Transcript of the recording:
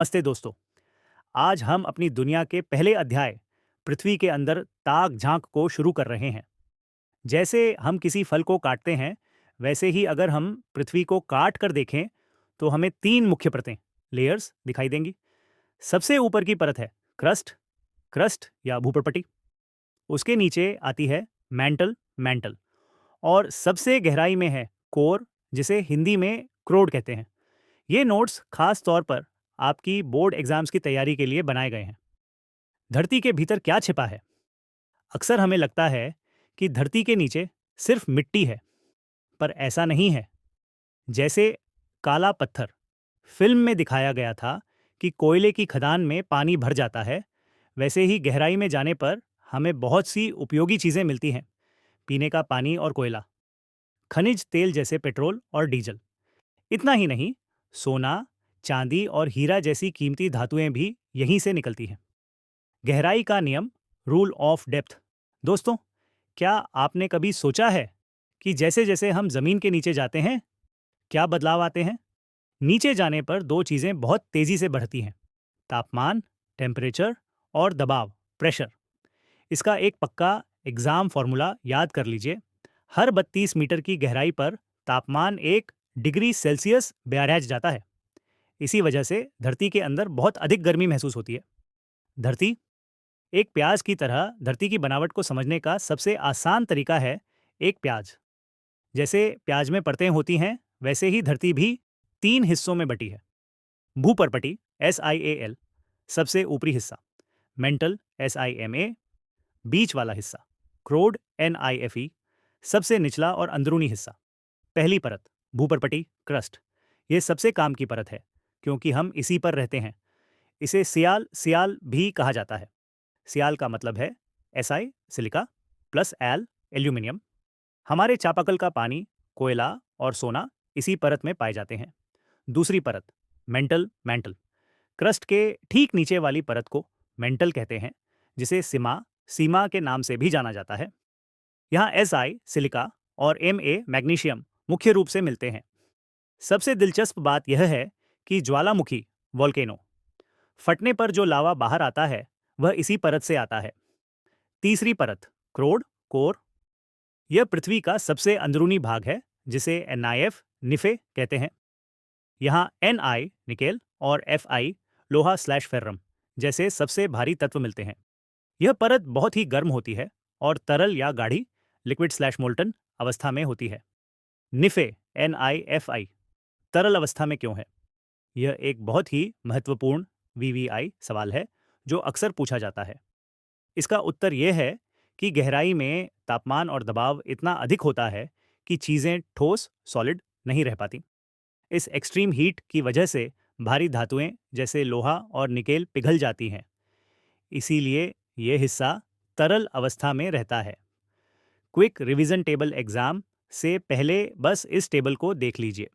नमस्ते दोस्तों। आज हम अपनी दुनिया के पहले अध्याय पृथ्वी के अंदर ताक झांक को शुरू कर रहे हैं। जैसे हम किसी फल को काटते हैं, वैसे ही अगर हम पृथ्वी को काट कर देखें तो हमें तीन मुख्य परतें लेयर्स दिखाई देंगी। सबसे ऊपर की परत है क्रस्ट क्रस्ट या भूपर्पटी। उसके नीचे आती है मैंटल मैंटल। और सबसे गहराई में है कोर, जिसे हिंदी में क्रोड कहते हैं। ये नोट्स खास तौर पर आपकी बोर्ड एग्जाम्स की तैयारी के लिए बनाए गए हैं। धरती के भीतर क्या छिपा है? अक्सर हमें लगता है कि धरती के नीचे सिर्फ मिट्टी है, पर ऐसा नहीं है। जैसे काला पत्थर फिल्म में दिखाया गया था कि कोयले की खदान में पानी भर जाता है, वैसे ही गहराई में जाने पर हमें बहुत सी उपयोगी चीजें मिलती हैं। पीने का पानी और कोयला, खनिज तेल जैसे पेट्रोल और डीजल। इतना ही नहीं, सोना, चांदी और हीरा जैसी कीमती धातुएं भी यहीं से निकलती हैं। गहराई का नियम, रूल ऑफ डेप्थ। दोस्तों, क्या आपने कभी सोचा है कि जैसे जैसे हम जमीन के नीचे जाते हैं, क्या बदलाव आते हैं? नीचे जाने पर दो चीजें बहुत तेजी से बढ़ती हैं: तापमान, टेम्परेचर, और दबाव, प्रेशर। इसका एक पक्का एग्जाम फॉर्मूला याद कर लीजिए। हर 32 मीटर की गहराई पर तापमान 1 डिग्री सेल्सियस बेआरैज जाता है। इसी वजह से धरती के अंदर बहुत अधिक गर्मी महसूस होती है। धरती एक प्याज की तरह। धरती की बनावट को समझने का सबसे आसान तरीका है एक प्याज। जैसे प्याज में परतें होती हैं, वैसे ही धरती भी तीन हिस्सों में बटी है। भूपर्पटी SIAL, सबसे ऊपरी हिस्सा; मेंटल SIMA, बीच वाला हिस्सा; क्रोड NIFE, सबसे निचला और अंदरूनी हिस्सा। पहली परत भूपर्पटी क्रस्ट, ये सबसे काम की परत है क्योंकि हम इसी पर रहते हैं। इसे सियाल सियाल भी कहा जाता है। सियाल का मतलब है Si silica plus L aluminium. हमारे चापाकल का पानी, कोयला और सोना इसी परत में पाए जाते हैं। दूसरी परत मेंटल मैंटल, क्रस्ट के ठीक नीचे वाली परत को मेंटल कहते हैं, जिसे सीमा के नाम से भी जाना जाता है। यहाँ Si सिलिका और Ma मैग्नीशियम मुख्य रूप से मिलते हैं। सबसे दिलचस्प बात यह है कि ज्वालामुखी वोल्केनो फटने पर जो लावा बाहर आता है, वह इसी परत से आता है। तीसरी परत क्रोड कोर, यह पृथ्वी का सबसे अंदरूनी भाग है, जिसे NIF निफे कहते हैं। यहाँ Ni निकेल और Fi लोहा स्लैश फेर्रम जैसे सबसे भारी तत्व मिलते हैं। यह परत बहुत ही गर्म होती है और तरल या गाढ़ी लिक्विड स्लैश मोल्टन अवस्था में होती है। निफे NiFi तरल अवस्था में क्यों है? यह एक बहुत ही महत्वपूर्ण VVI सवाल है जो अक्सर पूछा जाता है। इसका उत्तर यह है कि गहराई में तापमान और दबाव इतना अधिक होता है कि चीज़ें ठोस सॉलिड नहीं रह पाती। इस एक्सट्रीम हीट की वजह से भारी धातुएं जैसे लोहा और निकेल पिघल जाती हैं। इसीलिए यह हिस्सा तरल अवस्था में रहता है। क्विक रिवीजन टेबल एग्जाम से पहले बस इस टेबल को देख लीजिए।